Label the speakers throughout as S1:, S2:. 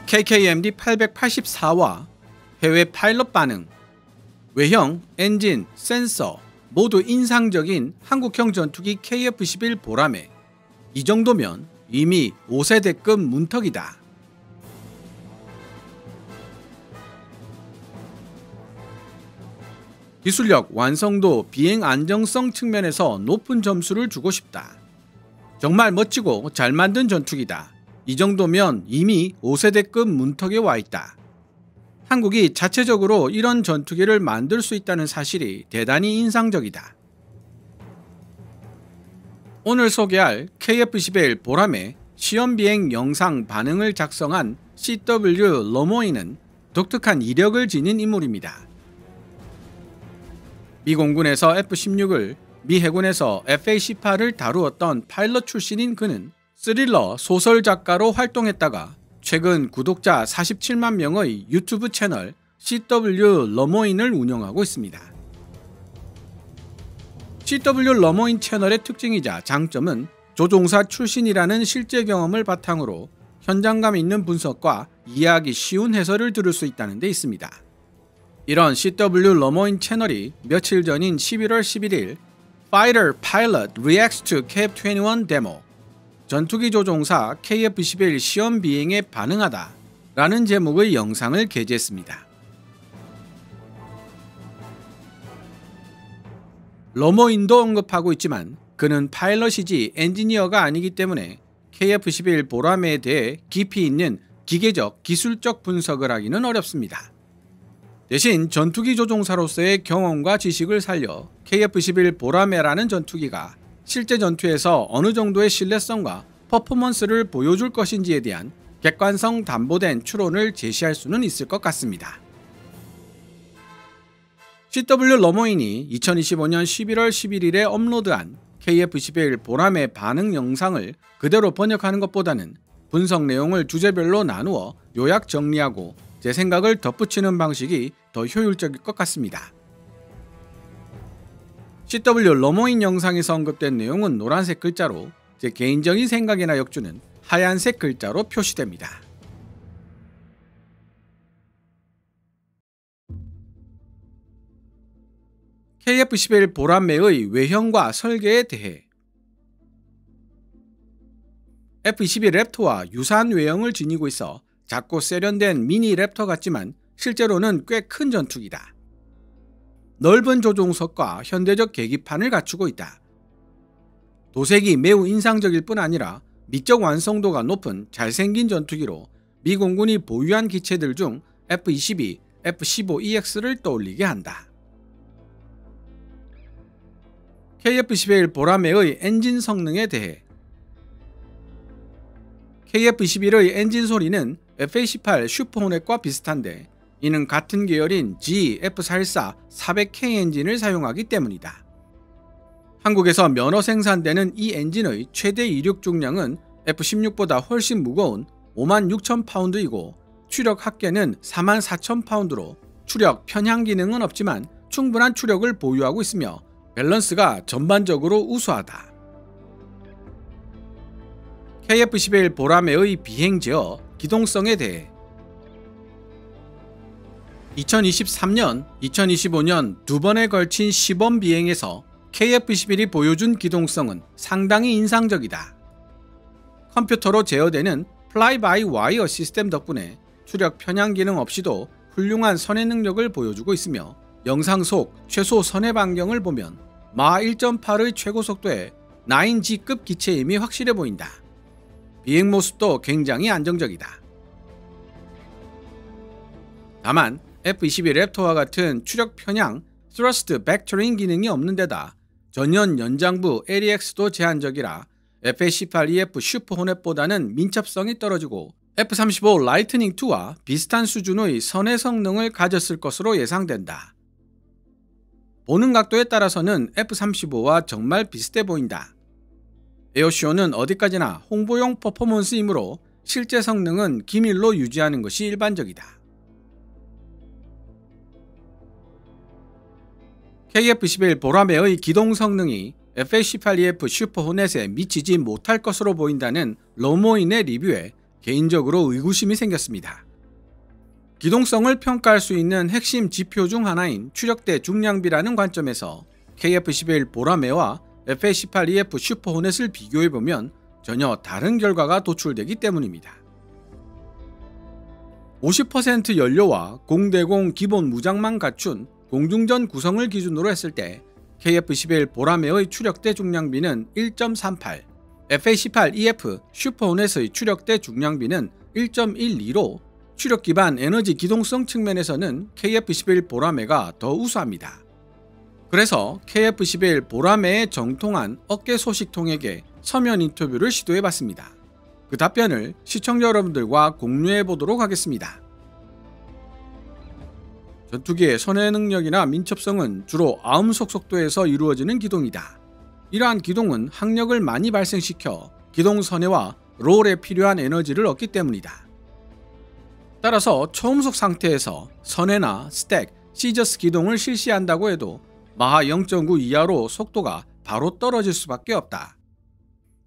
S1: KKMD 884와 해외 파일럿 반응, 외형, 엔진, 센서 모두 인상적인 한국형 전투기 KF-11 보라매. 이 정도면 이미 5세대급 문턱이다. 기술력, 완성도, 비행 안정성 측면에서 높은 점수를 주고 싶다. 정말 멋지고 잘 만든 전투기다. 이 정도면 이미 5세대급 문턱에 와 있다. 한국이 자체적으로 이런 전투기를 만들 수 있다는 사실이 대단히 인상적이다. 오늘 소개할 KF-11 보라매 시험비행 영상 반응을 작성한 CW 러모인은 독특한 이력을 지닌 인물입니다. 미 공군에서 F-16을, 미 해군에서 FA-18을 다루었던 파일럿 출신인 그는 스릴러 소설 작가로 활동했다가 최근 구독자 47만 명의 유튜브 채널 CW 러모인을 운영하고 있습니다. CW 러모인 채널의 특징이자 장점은 조종사 출신이라는 실제 경험을 바탕으로 현장감 있는 분석과 이해하기 쉬운 해설을 들을 수 있다는 데 있습니다. 이런 CW 러모인 채널이 며칠 전인 11월 11일 Fighter Pilot Reacts to KF-21 Demo, 전투기 조종사 KF-11 시험 비행에 반응하다 라는 제목의 영상을 게재했습니다. 러모인도 언급하고 있지만 그는 파일럿이지 엔지니어가 아니기 때문에 KF-11 보라매에 대해 깊이 있는 기계적, 기술적 분석을 하기는 어렵습니다. 대신 전투기 조종사로서의 경험과 지식을 살려 KF-11 보라매라는 전투기가 실제 전투에서 어느 정도의 신뢰성과 퍼포먼스를 보여줄 것인지에 대한 객관성 담보된 추론을 제시할 수는 있을 것 같습니다. CW 러모인이 2025년 11월 11일에 업로드한 KF-11 보라매 반응 영상을 그대로 번역하는 것보다는 분석 내용을 주제별로 나누어 요약 정리하고 제 생각을 덧붙이는 방식이 더 효율적일 것 같습니다. CW 러모인 영상에서 언급된 내용은 노란색 글자로 제 개인적인 생각이나 역주는 하얀색 글자로 표시됩니다. KF-11 보라매의 외형과 설계에 대해 F-22 랩터와 유사한 외형을 지니고 있어 작고 세련된 미니 랩터 같지만 실제로는 꽤 큰 전투기다. 넓은 조종석과 현대적 계기판을 갖추고 있다. 도색이 매우 인상적일 뿐 아니라 미적 완성도가 높은 잘생긴 전투기로 미 공군이 보유한 기체들 중 F-22, F-15EX를 떠올리게 한다. KF-11 보라매의 엔진 성능에 대해 KF-21의 엔진 소리는 FA-18 슈퍼호넷과 비슷한데 이는 같은 계열인 GF-414 400K 엔진을 사용하기 때문이다. 한국에서 면허 생산되는 이 엔진의 최대 이륙 중량은 F-16보다 훨씬 무거운 56,000파운드이고 추력 합계는 44,000파운드로 추력 편향 기능은 없지만 충분한 추력을 보유하고 있으며 밸런스가 전반적으로 우수하다. KF-11 보라매의 비행 제어, 기동성에 대해 2023년, 2025년 두 번에 걸친 시범 비행에서 KF-11이 보여준 기동성은 상당히 인상적이다. 컴퓨터로 제어되는 플라이-바이-와이어 시스템 덕분에 추력 편향 기능 없이도 훌륭한 선회 능력을 보여주고 있으며 영상 속 최소 선회 반경을 보면 마 1.8의 최고 속도에 9G급 기체임이 확실해 보인다. 비행 모습도 굉장히 안정적이다. 다만 F-22 랩터와 같은 추력 편향, 스러스트 벡터링 기능이 없는 데다 전연 연장부 LEX도 제한적이라 FA-18EF 슈퍼호넷보다는 민첩성이 떨어지고 F-35 라이트닝2와 비슷한 수준의 선회 성능을 가졌을 것으로 예상된다. 보는 각도에 따라서는 F-35와 정말 비슷해 보인다. 에어쇼는 어디까지나 홍보용 퍼포먼스이므로 실제 성능은 기밀로 유지하는 것이 일반적이다. KF-11 보라매의 기동 성능이 FA-18EF 슈퍼호넷에 미치지 못할 것으로 보인다는 러모인의 리뷰에 개인적으로 의구심이 생겼습니다. 기동성을 평가할 수 있는 핵심 지표 중 하나인 추력대 중량비라는 관점에서 KF-11 보라매와 FA-18EF 슈퍼호넷을 비교해보면 전혀 다른 결과가 도출되기 때문입니다. 50% 연료와 0대0 기본 무장만 갖춘 공중전 구성을 기준으로 했을 때 KF-11 보라매의 추력대 중량비는 1.38, FA-18EF 슈퍼호넷의 추력대 중량비는 1.12로 추력 기반 에너지 기동성 측면에서는 KF-11 보라매가 더 우수합니다. 그래서 KF-11 보라매의 정통한 어깨 소식통에게 서면 인터뷰를 시도해봤습니다. 그 답변을 시청자 여러분들과 공유해보도록 하겠습니다. 전투기의 선회 능력이나 민첩성은 주로 아음속 속도에서 이루어지는 기동이다. 이러한 기동은 항력을 많이 발생시켜 기동 선회와 롤에 필요한 에너지를 얻기 때문이다. 따라서 초음속 상태에서 선회나 스택, 시저스 기동을 실시한다고 해도 마하 0.9 이하로 속도가 바로 떨어질 수밖에 없다.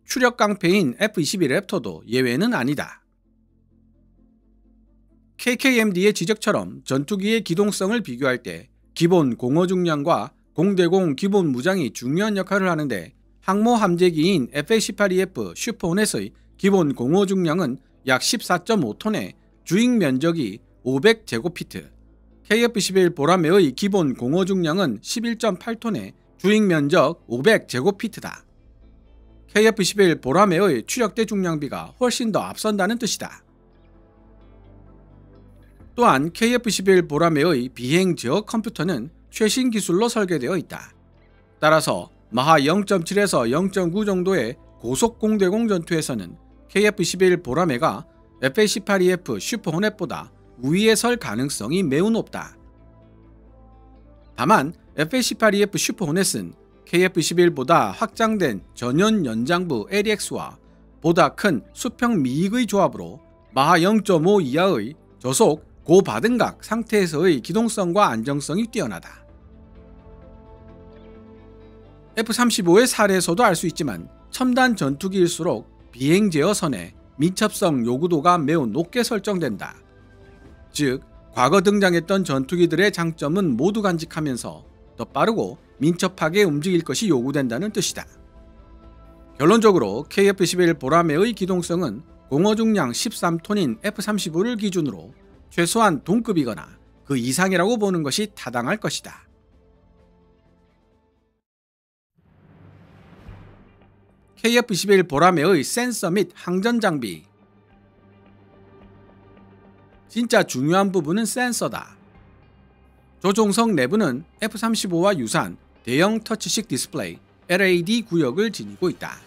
S1: 추력 깡패인 F-22 랩터도 예외는 아니다. KKMD의 지적처럼 전투기의 기동성을 비교할 때 기본 공허 중량과 0대0 기본 무장이 중요한 역할을 하는데 항모 함재기인 FA-18EF 슈퍼호넷의 기본 공허 중량은 약 14.5톤에 주행 면적이 500제곱피트, KF-11 보라매의 기본 공허 중량은 11.8톤에 주행 면적 500제곱피트다. KF-11 보라매의 추력대 중량비가 훨씬 더 앞선다는 뜻이다. 또한 KF-11 보라매의 비행 제어 컴퓨터는 최신 기술로 설계되어 있다. 따라서 마하 0.7에서 0.9 정도의 고속 0대0 전투에서는 KF-11 보라매가 FA-18EF 슈퍼호넷보다 우위에 설 가능성이 매우 높다. 다만 FA-18EF 슈퍼호넷은 KF-11보다 확장된 전연 연장부 LEX와 보다 큰 수평 미익의 조합으로 마하 0.5 이하의 저속 고바등각 상태에서의 기동성과 안정성이 뛰어나다. F-35의 사례에서도 알 수 있지만 첨단 전투기일수록 비행 제어 선에 민첩성 요구도가 매우 높게 설정된다. 즉, 과거 등장했던 전투기들의 장점은 모두 간직하면서 더 빠르고 민첩하게 움직일 것이 요구된다는 뜻이다. 결론적으로 KF-11 보라매의 기동성은 공허 중량 13톤인 F-35를 기준으로 최소한 동급이거나 그 이상이라고 보는 것이 타당할 것이다. KF-11 보라매의 센서 및 항전 장비. 진짜 중요한 부분은 센서다. 조종석 내부는 F-35와 유사한 대형 터치식 디스플레이 LAD 구역을 지니고 있다.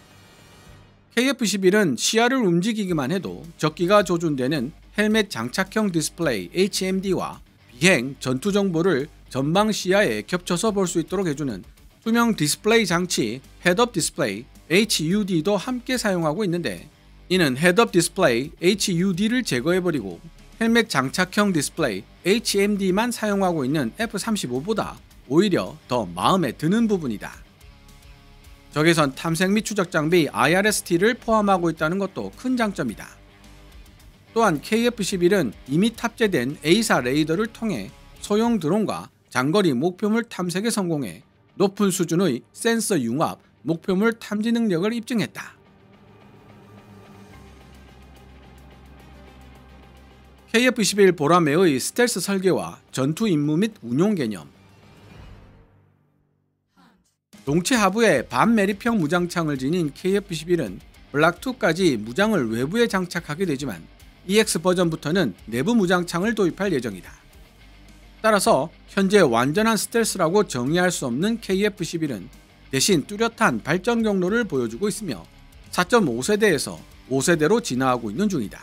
S1: KF-11은 시야를 움직이기만 해도 적기가 조준되는 헬멧 장착형 디스플레이 HMD와 비행, 전투 정보를 전방 시야에 겹쳐서 볼 수 있도록 해주는 투명 디스플레이 장치 헤드업 디스플레이 HUD도 함께 사용하고 있는데, 이는 헤드업 디스플레이 HUD를 제거해버리고 헬멧 장착형 디스플레이 HMD만 사용하고 있는 F-35보다 오히려 더 마음에 드는 부분이다. 적외선 탐색 및 추적 장비 IRST를 포함하고 있다는 것도 큰 장점이다. 또한 KF-11은 이미 탑재된 A사 레이더를 통해 소형 드론과 장거리 목표물 탐색에 성공해 높은 수준의 센서 융합, 목표물 탐지 능력을 입증했다. KF-11 보라매의 스텔스 설계와 전투 임무 및 운용 개념. 동체 하부에 반매립형 무장창을 지닌 KF-11은 블락2까지 무장을 외부에 장착하게 되지만 EX 버전부터는 내부 무장창을 도입할 예정이다. 따라서 현재 완전한 스텔스라고 정의할 수 없는 KF-11은 대신 뚜렷한 발전 경로를 보여주고 있으며 4.5세대에서 5세대로 진화하고 있는 중이다.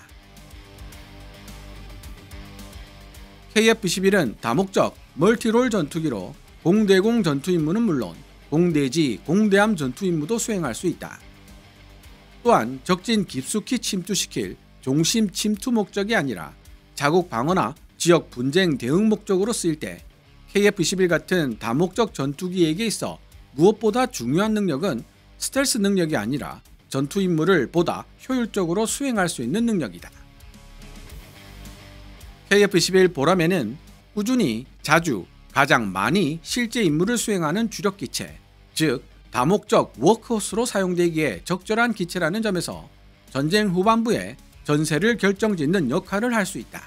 S1: KF-11은 다목적 멀티롤 전투기로 공대공 전투 임무는 물론 공대지, 공대함 전투 임무도 수행할 수 있다. 또한 적진 깊숙이 침투시킬 종심 침투 목적이 아니라 자국 방어나 지역 분쟁 대응 목적으로 쓰일 때 KF-11 같은 다목적 전투기에게 있어 무엇보다 중요한 능력은 스텔스 능력이 아니라 전투 임무를 보다 효율적으로 수행할 수 있는 능력이다. KF-21 보라매는 꾸준히, 자주, 가장 많이 실제 임무를 수행하는 주력 기체, 즉 다목적 워크호스로 사용되기에 적절한 기체라는 점에서 전쟁 후반부에 전세를 결정짓는 역할을 할 수 있다.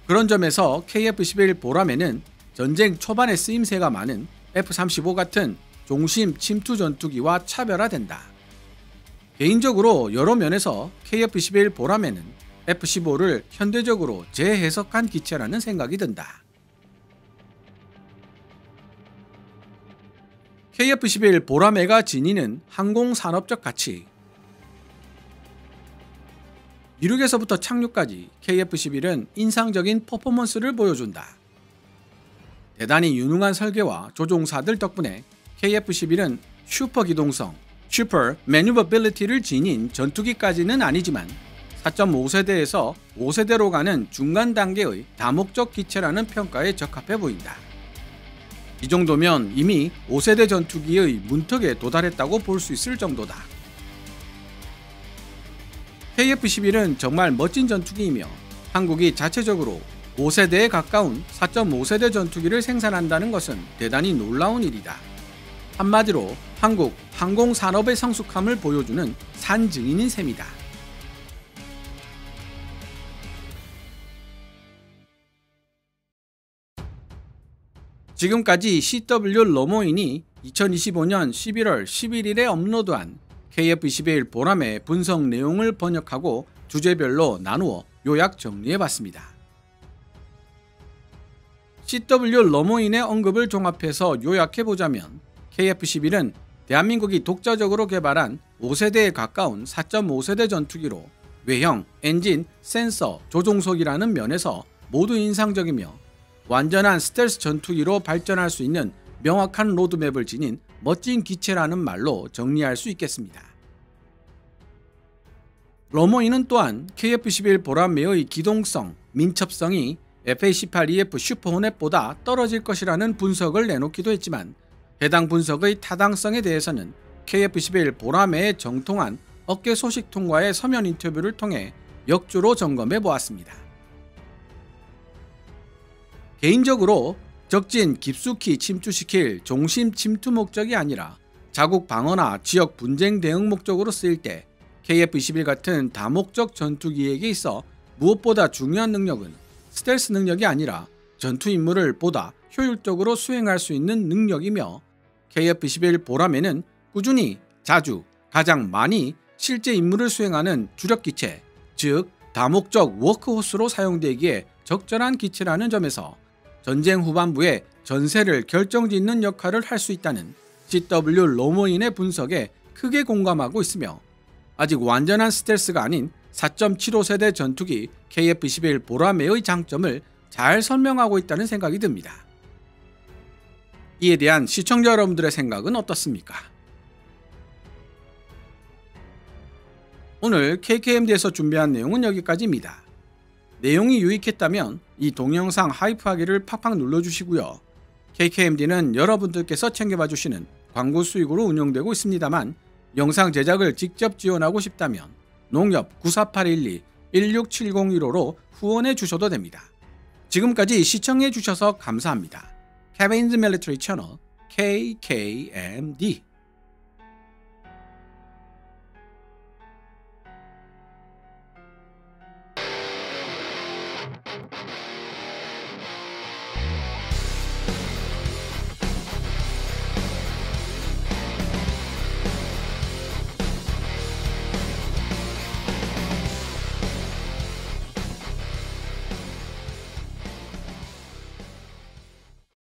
S1: 그런 점에서 KF-21 보라매는 전쟁 초반에 쓰임새가 많은 F-35 같은 종심 침투 전투기와 차별화된다. 개인적으로 여러 면에서 KF-21 보라매는 F-15를 현대적으로 재해석한 기체라는 생각이 든다. KF-21 보라매가 지니는 항공산업적 가치. 이륙에서부터 착륙까지 KF-11은 인상적인 퍼포먼스를 보여준다. 대단히 유능한 설계와 조종사들 덕분에 KF-11은 슈퍼 기동성, 슈퍼 매뉴버빌리티를 지닌 전투기까지는 아니지만 4.5세대에서 5세대로 가는 중간 단계의 다목적 기체라는 평가에 적합해 보인다. 이 정도면 이미 5세대 전투기의 문턱에 도달했다고 볼 수 있을 정도다. KF-11은 정말 멋진 전투기이며 한국이 자체적으로 5세대에 가까운 4.5세대 전투기를 생산한다는 것은 대단히 놀라운 일이다. 한마디로 한국 항공산업의 성숙함을 보여주는 산증인인 셈이다. 지금까지 CW 러모인이 2025년 11월 11일에 업로드한 KF-21 보라매 분석 내용을 번역하고 주제별로 나누어 요약 정리해봤습니다. CW 러모인의 언급을 종합해서 요약해보자면 KF-11은 대한민국이 독자적으로 개발한 5세대에 가까운 4.5세대 전투기로 외형, 엔진, 센서, 조종석이라는 면에서 모두 인상적이며 완전한 스텔스 전투기로 발전할 수 있는 명확한 로드맵을 지닌 멋진 기체라는 말로 정리할 수 있겠습니다. 러모인은 또한 KF-11 보라매의 기동성, 민첩성이 FA-18EF 슈퍼호넷보다 떨어질 것이라는 분석을 내놓기도 했지만 해당 분석의 타당성에 대해서는 KF-11 보라매의 정통한 업계 소식통과의 서면 인터뷰를 통해 역주로 점검해 보았습니다. 개인적으로 적진 깊숙이 침투시킬 종심 침투 목적이 아니라 자국 방어나 지역 분쟁 대응 목적으로 쓰일 때 KF-21 같은 다목적 전투기에게 있어 무엇보다 중요한 능력은 스텔스 능력이 아니라 전투 임무를 보다 효율적으로 수행할 수 있는 능력이며 KF-21 보라매는 꾸준히, 자주, 가장 많이 실제 임무를 수행하는 주력 기체, 즉 다목적 워크호스로 사용되기에 적절한 기체라는 점에서 전쟁 후반부에 전세를 결정짓는 역할을 할 수 있다는 CW 러모인의 분석에 크게 공감하고 있으며 아직 완전한 스텔스가 아닌 4.75세대 전투기 KF-21 보라매의 장점을 잘 설명하고 있다는 생각이 듭니다. 이에 대한 시청자 여러분들의 생각은 어떻습니까? 오늘 KKMD에서 준비한 내용은 여기까지입니다. 내용이 유익했다면 이 동영상 하이프하기를 팍팍 눌러주시고요. KKMD는 여러분들께서 챙겨봐 주시는 광고 수익으로 운영되고 있습니다만 영상 제작을 직접 지원하고 싶다면 농협 9481216701호로 후원해 주셔도 됩니다. 지금까지 시청해 주셔서 감사합니다. Kevin's Military Channel KKMD